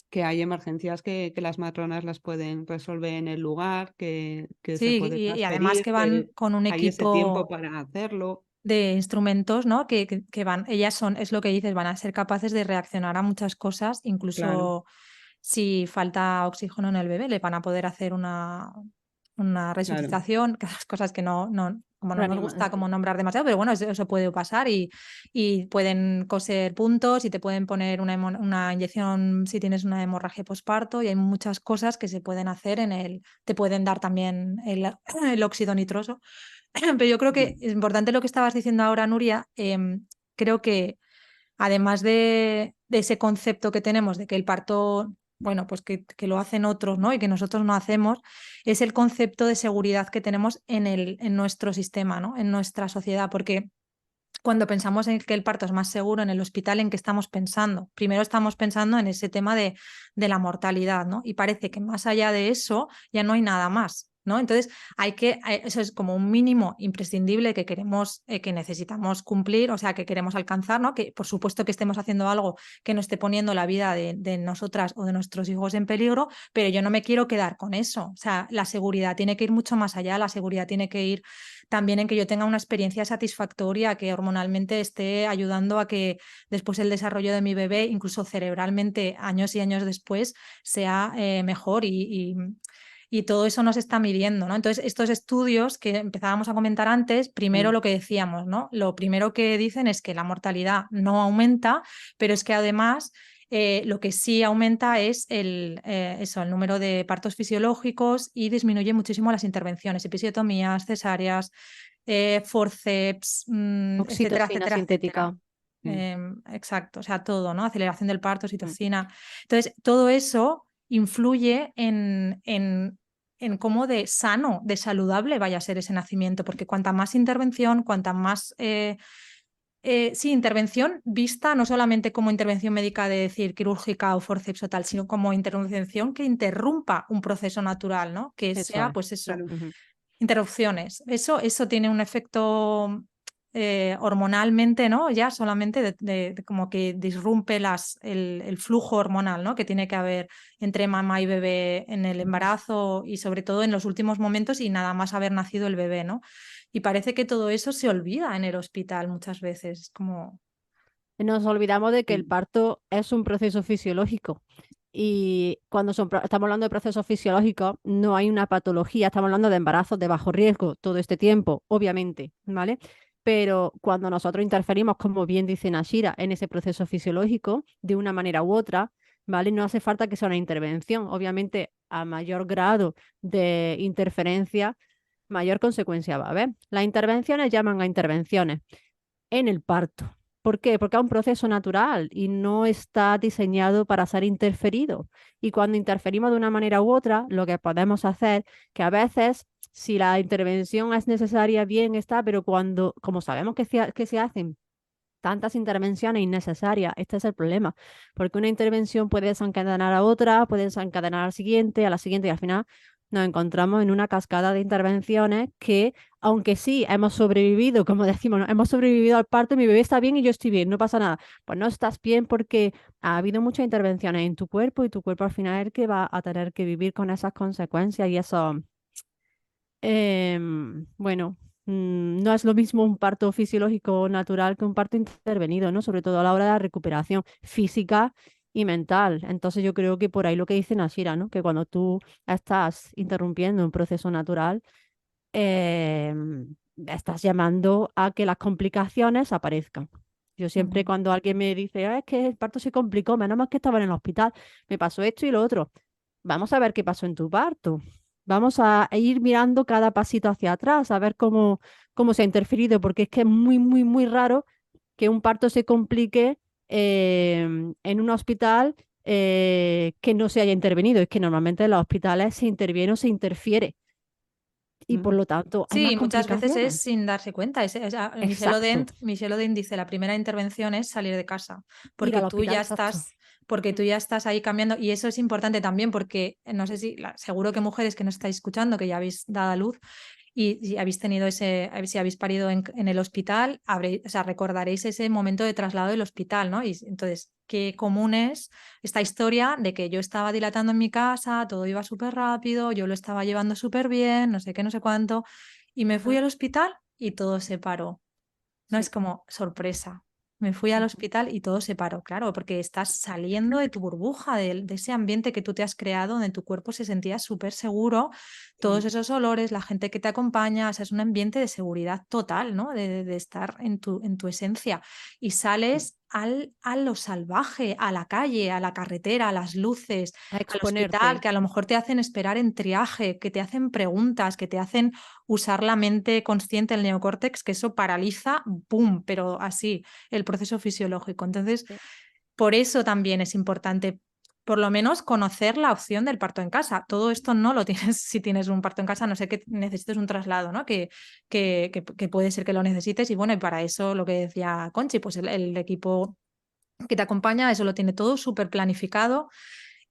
que hay emergencias que las matronas las pueden resolver en el lugar, que se Sí, puede y además transferir, que van que con un hay ese tiempo equipo para hacerlo. de instrumentos, ¿no? Que van, ellas son, es lo que dices, van a ser capaces de reaccionar a muchas cosas, Claro, incluso si falta oxígeno en el bebé, le van a poder hacer una claro, resucitación, que las cosas que como no nos gusta como Reanimación. nombrar demasiado, pero bueno, eso puede pasar y pueden coser puntos y te pueden poner una inyección si tienes una hemorragia posparto y hay muchas cosas que se pueden hacer te pueden dar también el óxido nitroso. Pero yo creo que mm, es importante lo que estabas diciendo ahora, Nuria. Creo que además de ese concepto que tenemos de que el parto, bueno, pues que lo hacen otros, ¿no? Y que nosotros no hacemos, es el concepto de seguridad que tenemos en nuestro sistema, ¿no? En nuestra sociedad, porque cuando pensamos en que el parto es más seguro en el hospital, ¿en qué estamos pensando? Primero estamos pensando en ese tema de la mortalidad, ¿no? Y parece que más allá de eso ya no hay nada más, ¿no? Entonces eso es como un mínimo imprescindible que queremos, que necesitamos cumplir, o sea, que queremos alcanzar, ¿no? Que por supuesto que estemos haciendo algo que no esté poniendo la vida de nosotras o de nuestros hijos en peligro, pero yo no me quiero quedar con eso. O sea, la seguridad tiene que ir mucho más allá, la seguridad tiene que ir también en que yo tenga una experiencia satisfactoria, que hormonalmente esté ayudando a que después el desarrollo de mi bebé, incluso cerebralmente, años y años después, sea mejor y todo eso nos está midiendo, ¿no? Entonces, estos estudios que empezábamos a comentar antes, primero mm, lo que decíamos, ¿no? Lo primero que dicen es que la mortalidad no aumenta, pero es que además lo que sí aumenta es el número de partos fisiológicos y disminuye muchísimo las intervenciones, episiotomías, cesáreas, forceps, etcétera, Oxitocina etcétera, sintética. etcétera. sí, Exacto, o sea, todo, ¿no? Aceleración del parto, mm, oxitocina. Entonces, todo eso influye en cómo de sano, de saludable vaya a ser ese nacimiento, porque cuanta más intervención, cuanta más sí, intervención vista no solamente como intervención médica de decir quirúrgica o forceps o tal, sino como intervención que interrumpa un proceso natural, ¿no? Que Eso sea, es. pues eso, claro. Ujú. interrupciones. Eso tiene un efecto hormonalmente, ¿no? Ya solamente de como que disrumpe el flujo hormonal, ¿no? Que tiene que haber entre mamá y bebé en el embarazo y sobre todo en los últimos momentos y nada más haber nacido el bebé, ¿no? Y parece que todo eso se olvida en el hospital muchas veces. Es como, Nos olvidamos de que el Mm, parto es un proceso fisiológico. Y cuando estamos hablando de procesos fisiológicos, no hay una patología, estamos hablando de embarazos de bajo riesgo todo este tiempo, obviamente, ¿vale? Pero cuando nosotros interferimos, como bien dice Nashira, en ese proceso fisiológico, de una manera u otra, ¿vale? No hace falta que sea una intervención. Obviamente, a mayor grado de interferencia, mayor consecuencia va a haber. Las intervenciones llaman a intervenciones en el parto. ¿Por qué? Porque es un proceso natural y no está diseñado para ser interferido. Y cuando interferimos de una manera u otra, lo que podemos hacer, que a veces, si la intervención es necesaria, bien está, pero cuando, como sabemos que se hacen tantas intervenciones innecesarias, este es el problema, porque una intervención puede desencadenar a otra, puede desencadenar a la siguiente, y al final nos encontramos en una cascada de intervenciones que, aunque sí hemos sobrevivido, como decimos, ¿no? Hemos sobrevivido al parto, mi bebé está bien y yo estoy bien, no pasa nada. Pues no estás bien porque ha habido muchas intervenciones en tu cuerpo y tu cuerpo al final es el que va a tener que vivir con esas consecuencias y eso. Bueno, no es lo mismo un parto fisiológico natural que un parto intervenido, ¿no? Sobre todo a la hora de la recuperación física y mental. Entonces yo creo que por ahí lo que dice Nashira, ¿no? Que cuando tú estás interrumpiendo un proceso natural, estás llamando a que las complicaciones aparezcan. Yo siempre Ujú. cuando alguien me dice, "Ah, es que el parto se complicó, menos mal que estaba en el hospital, me pasó esto y lo otro. Vamos a ver qué pasó en tu parto. Vamos a ir mirando cada pasito hacia atrás, a ver cómo se ha interferido, porque es que es muy, muy, muy raro que un parto se complique en un hospital que no se haya intervenido. Es que normalmente en los hospitales se interviene o se interfiere y por Mm. lo tanto hay más Sí, muchas veces es complicaciones. sin darse cuenta. Exacto. Michelle Odent dice, la primera intervención es salir de casa, Ir porque al tú hospital, ya exacto. estás, porque tú ya estás ahí cambiando. Y eso es importante también porque, no sé si, seguro que mujeres que nos estáis escuchando, que ya habéis dado a luz, y si habéis tenido si habéis parido en el hospital, o sea, recordaréis ese momento de traslado del hospital, ¿no? Y entonces, qué común es esta historia de que yo estaba dilatando en mi casa, todo iba súper rápido, yo lo estaba llevando súper bien, no sé qué, no sé cuánto, y me fui Ajá. al hospital y todo se paró. No es Sí. como sorpresa. Me fui al Ujú. hospital y todo se paró, claro, porque estás saliendo de tu burbuja, de ese ambiente que tú te has creado, donde tu cuerpo se sentía súper seguro, todos Sí. esos olores, la gente que te acompaña, o sea, es un ambiente de seguridad total, ¿no? De estar en tu esencia. Y Sí. sales a lo salvaje, a la calle, a la carretera, a las luces, A al hospital, exponerte. que a lo mejor te hacen esperar en triaje, que te hacen preguntas, que te hacen usar la mente consciente, el neocórtex, que eso paraliza, ¡pum!, pero así, el proceso fisiológico. Entonces, Sí. por eso también es importante, por lo menos, conocer la opción del parto en casa. Todo esto no lo tienes si tienes un parto en casa, a no sé que necesites un traslado, ¿no? Que puede ser que lo necesites. Y bueno, y para eso lo que decía Conchi, pues el equipo que te acompaña, eso lo tiene todo súper planificado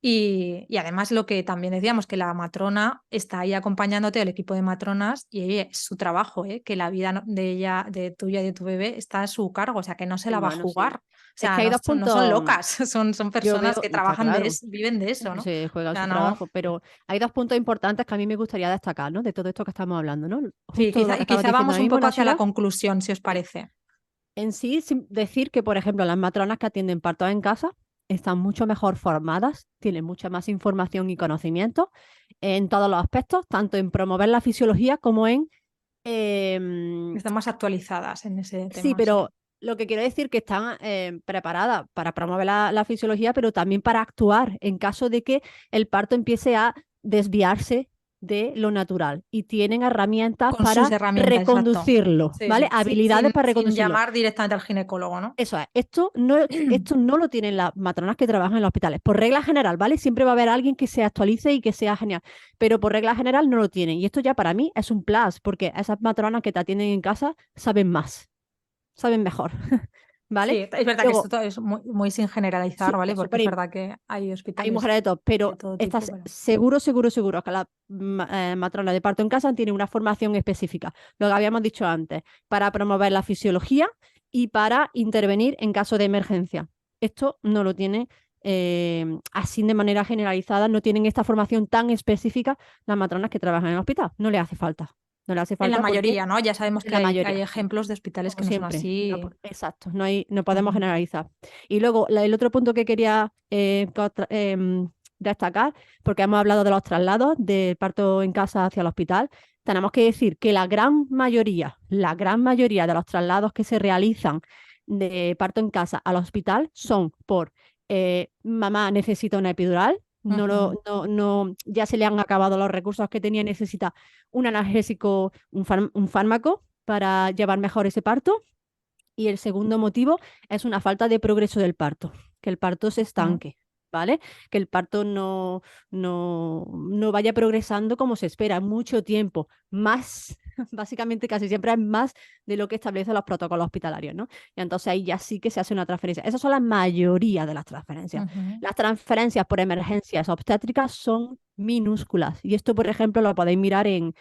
y además lo que también decíamos, que la matrona está ahí acompañándote, el equipo de matronas, y oye, es su trabajo, ¿eh? Que la vida de ella, de tuya y de tu bebé está a su cargo, o sea, que no se la va a Bueno, jugar. sí. O Es sea, que hay dos no son puntos, locas, son yo personas veo, que está trabajan claro, viven de eso, ¿no? O se juega sea, su no. trabajo, pero hay dos puntos importantes que a mí me gustaría destacar, ¿no? De todo esto que estamos hablando, ¿no? Sí, Justo lo que y estabas quizá diciendo vamos ahora un mismo, poco hacia la Nashira. conclusión, si os Sí. parece. En sí, sin decir que, por ejemplo, las matronas que atienden partos en casa están mucho mejor formadas, tienen mucha más información y conocimiento en todos los aspectos, tanto en promover la fisiología como en em, Están más actualizadas en ese sí, tema, sí. pero lo que quiero decir que están preparadas para promover la fisiología, pero también para actuar en caso de que el parto empiece a desviarse de lo natural y tienen herramientas Con sus para herramientas, exacto. reconducirlo, Sí, ¿vale? sí. Habilidades para Sin reconducirlo. llamar directamente al ginecólogo, ¿no? Eso es, esto no lo tienen las matronas que trabajan en los hospitales. Por regla general, ¿vale? Siempre va a haber alguien que se actualice y que sea genial, pero por regla general no lo tienen. Y esto ya para mí es un plus, porque esas matronas que te atienden en casa saben más, saben mejor, Sí, ¿vale? es verdad que esto Luego, todo es muy sin generalizar, sí, ¿vale? es Porque súper es verdad que hay hay hospitales mujeres de todo, de pero todo tipo, estás pero... seguro, seguro, seguro que la matrona de parto en casa tiene una formación específica, lo que habíamos dicho antes, para promover la fisiología y para intervenir en caso de emergencia. Esto no lo tiene así de manera generalizada, no tienen esta formación tan específica las matronas que trabajan en el hospital. No les hace falta. No les hace En la falta porque mayoría, ¿no? Ya sabemos en que la hay mayoría, ejemplos de hospitales como que no son siempre. así. Exacto, no podemos Ujú. generalizar. Y luego el otro punto que quería destacar, porque hemos hablado de los traslados del parto en casa hacia el hospital, tenemos que decir que la gran mayoría de los traslados que se realizan de parto en casa al hospital son por mamá necesita una epidural. Ujú. Ya se le han acabado los recursos que tenía, necesita un analgésico, un fármaco para llevar mejor ese parto Y el segundo motivo es una falta de progreso del parto, que el parto se Mm, estanque, ¿vale? Que el parto no vaya progresando como se espera, mucho tiempo, más, básicamente casi siempre es más de lo que establecen los protocolos hospitalarios, ¿no? Y entonces ahí ya sí que se hace una transferencia. Esas son la mayoría de las transferencias. ujú. Las transferencias por emergencias obstétricas son minúsculas. Y esto, por ejemplo, lo podéis mirar en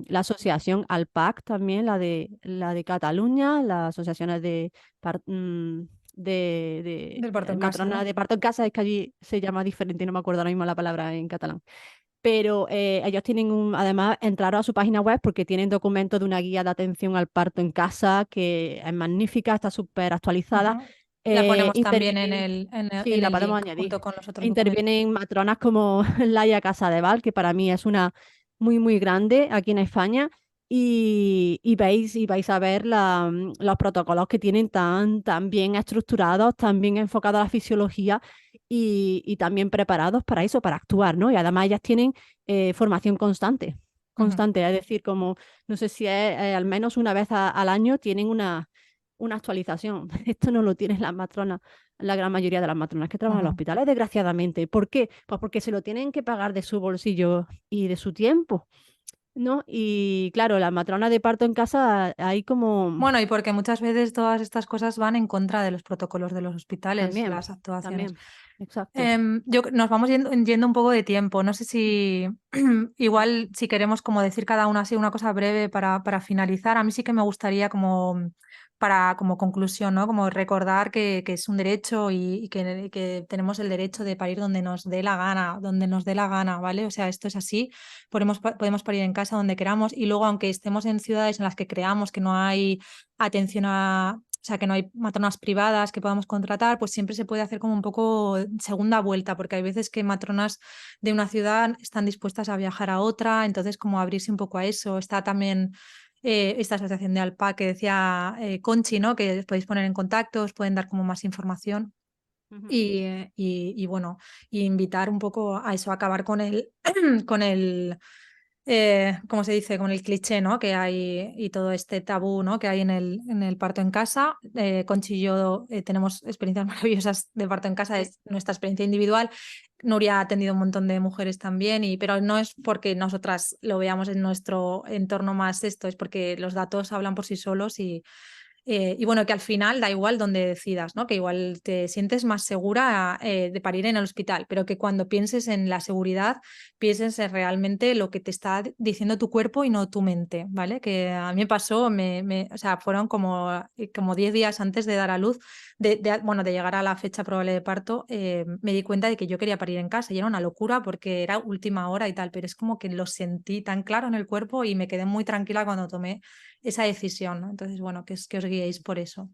la asociación ALPAC también, la de Cataluña, las asociaciones par- mm, Del parto en casa, matrona ¿no? de parto en casa, es que allí se llama diferente, no me acuerdo ahora mismo la palabra en catalán. Pero ellos tienen además, entraron a su página web porque tienen documentos de una guía de atención al parto en casa que es magnífica, está súper actualizada. Ujú. La ponemos también en Intervienen, en sí, la el podemos link añadir. junto con los otros documentos. Intervienen matronas como Laia Casadeval, que para mí es una muy, muy grande aquí en España. Y vais a ver los protocolos que tienen tan bien estructurados, tan bien enfocados a la fisiología y también preparados para eso, para actuar, ¿no? Y además ellas tienen formación constante, Ujú, constante, es decir, como no sé si es al menos una vez al año tienen una actualización. Esto no lo tienen las matronas, la gran mayoría de las matronas que trabajan en los ujú. hospitales, desgraciadamente. ¿Por qué? Pues porque se lo tienen que pagar de su bolsillo y de su tiempo, ¿no? Y claro, las matronas de parto en casa hay como Bueno, y porque muchas veces todas estas cosas van en contra de los protocolos de los hospitales, también, las actuaciones. también, exacto. Nos vamos yendo un poco de tiempo. No sé si igual si queremos como decir cada uno así una cosa breve para finalizar. A mí sí que me gustaría como para como conclusión, ¿no? Como recordar que es un derecho y que tenemos el derecho de parir donde nos dé la gana, donde nos dé la gana, ¿vale? O sea, esto es así. Podemos parir en casa donde queramos y luego aunque estemos en ciudades en las que creamos que no hay atención a, o sea, que no hay matronas privadas que podamos contratar, pues siempre se puede hacer como un poco segunda vuelta, porque hay veces que matronas de una ciudad están dispuestas a viajar a otra, entonces como abrirse un poco a eso. Está también esta asociación de Alpa que decía Conchi, ¿no? Que os podéis poner en contacto, os pueden dar como más información. Ujú. Y bueno, y invitar un poco a eso, a acabar con con el ¿cómo se dice? Con el cliché, ¿no? Que hay y todo este tabú, ¿no? Que hay en el parto en casa. Conchi y yo tenemos experiencias maravillosas de parto en casa, Sí. es nuestra experiencia individual. Nuria ha atendido un montón de mujeres también, pero no es porque nosotras lo veamos en nuestro entorno más esto, es porque los datos hablan por sí solos y bueno, que al final da igual donde decidas, ¿no? Que igual te sientes más segura de parir en el hospital, pero que cuando pienses en la seguridad, pienses en realmente lo que te está diciendo tu cuerpo y no tu mente, ¿vale? Que a mí me pasó, o sea, fueron como 10 días antes de dar a luz, bueno, de llegar a la fecha probable de parto, me di cuenta de que yo quería parir en casa y era una locura porque era última hora y tal, pero es como que lo sentí tan claro en el cuerpo y me quedé muy tranquila cuando tomé esa decisión, ¿no? Entonces, bueno, que os guiéis por eso.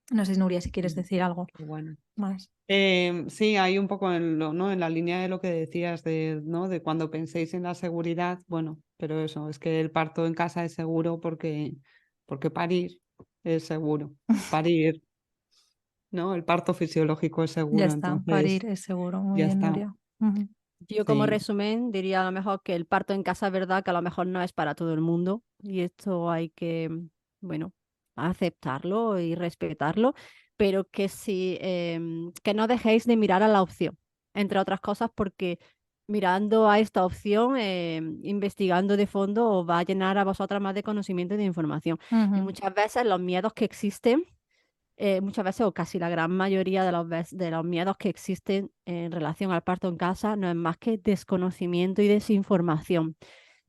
No sé, Nuria, si quieres Mm, decir algo qué bueno. más. Sí, hay un poco ¿no? En la línea de lo que decías ¿no? De cuando penséis en la seguridad, bueno, pero eso, es que el parto en casa es seguro porque parir es seguro. Parir, ¿no? El parto fisiológico es Ya seguro, está, entonces parir es seguro. Muy ya bien, está. Nuria. Ujú. Yo como Sí. resumen diría a lo mejor que el parto en casa es verdad que a lo mejor no es para todo el mundo y esto hay que, bueno, aceptarlo y respetarlo, pero que sí, que no dejéis de mirar a la opción, entre otras cosas porque mirando a esta opción, investigando de fondo, os va a llenar a vosotras más de conocimiento y de información. Y Ujú. muchas veces los miedos que existen muchas veces o casi la gran mayoría de los miedos que existen en relación al parto en casa no es más que desconocimiento y desinformación,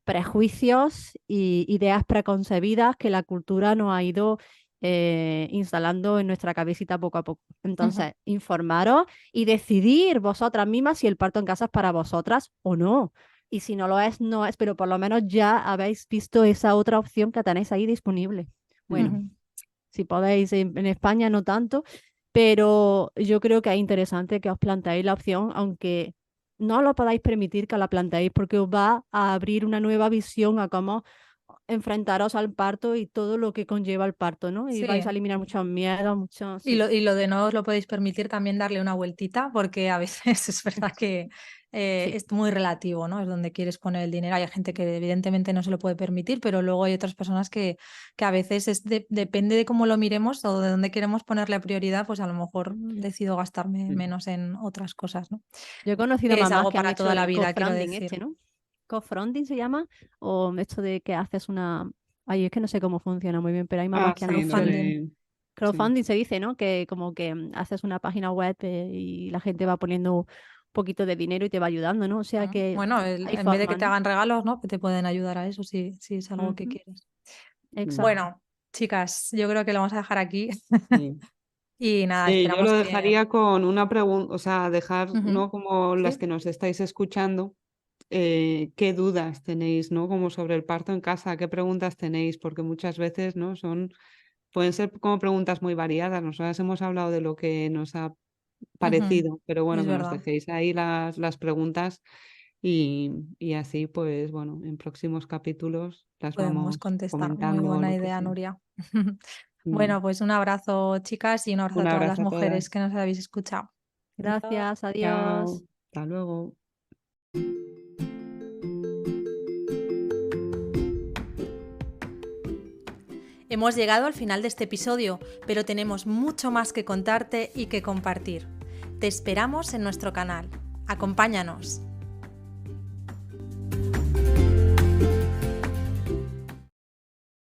prejuicios y ideas preconcebidas que la cultura nos ha ido instalando en nuestra cabecita poco a poco. Ujú. Entonces, informaros y decidir vosotras mismas si el parto en casa es para vosotras o no. Y si no lo es, no es, pero por lo menos ya habéis visto esa otra opción que tenéis ahí disponible. Bueno, Ujú. si podéis, en España no tanto, pero yo creo que es interesante que os planteéis la opción, aunque no lo podáis permitir que la planteéis, porque os va a abrir una nueva visión a cómo enfrentaros al parto y todo lo que conlleva el parto, ¿no? Y vais a Sí. eliminar muchos miedos, muchos... Y Sí. lo de no os lo podéis permitir también darle una vueltita, porque a veces es verdad que Sí. es muy relativo, ¿no? Es donde quieres poner el dinero. Hay gente que evidentemente no se lo puede permitir, pero luego hay otras personas que a veces depende de cómo lo miremos o de dónde queremos ponerle prioridad, pues a lo mejor decido gastarme Mm. menos en otras cosas, ¿no? Yo he conocido Que es mamás algo que han para hecho toda la el vida, quiero co-funding decir. ¿no? Co-funding se llama, o esto de que haces una... Ay, es que no sé cómo funciona muy bien, pero hay mamás Ah, que han sí, lo hecho Crowdfunding. de... Sí. crowdfunding, se dice, ¿no? Que como que haces una página web y la gente va poniendo un poquito de dinero y te va ayudando, ¿no? O sea que Bueno, hay en vez de que formas, te ¿no? hagan regalos, ¿no? Que te pueden ayudar a eso si es algo que Ujú, quieres. Mm. exacto. Bueno, chicas, yo creo que lo vamos a dejar aquí. Sí. Y nada, Yo lo esperamos que... dejaría con una pregunta, o sea, dejar, Ujú. ¿no? Como las ¿Sí? que nos estáis escuchando, qué dudas tenéis, ¿no? Como sobre el parto en casa, qué preguntas tenéis, porque muchas veces, ¿no? Pueden ser como preguntas muy variadas. Nosotras hemos hablado de lo que nos ha Ujú. parecido, pero bueno, Es que nos verdad. dejéis ahí las preguntas y así, pues bueno, en próximos capítulos las Podemos vamos contestar. Muy comentando o buena lo que idea, sea. Nuria. Mm. Bueno, pues un abrazo, chicas, y un abrazo a Un todas las abrazo a mujeres todas. que nos habéis escuchado. Adiós. Gracias, Chao. adiós. Hasta luego. Hemos llegado al final de este episodio, pero tenemos mucho más que contarte y que compartir. Te esperamos en nuestro canal. Acompáñanos.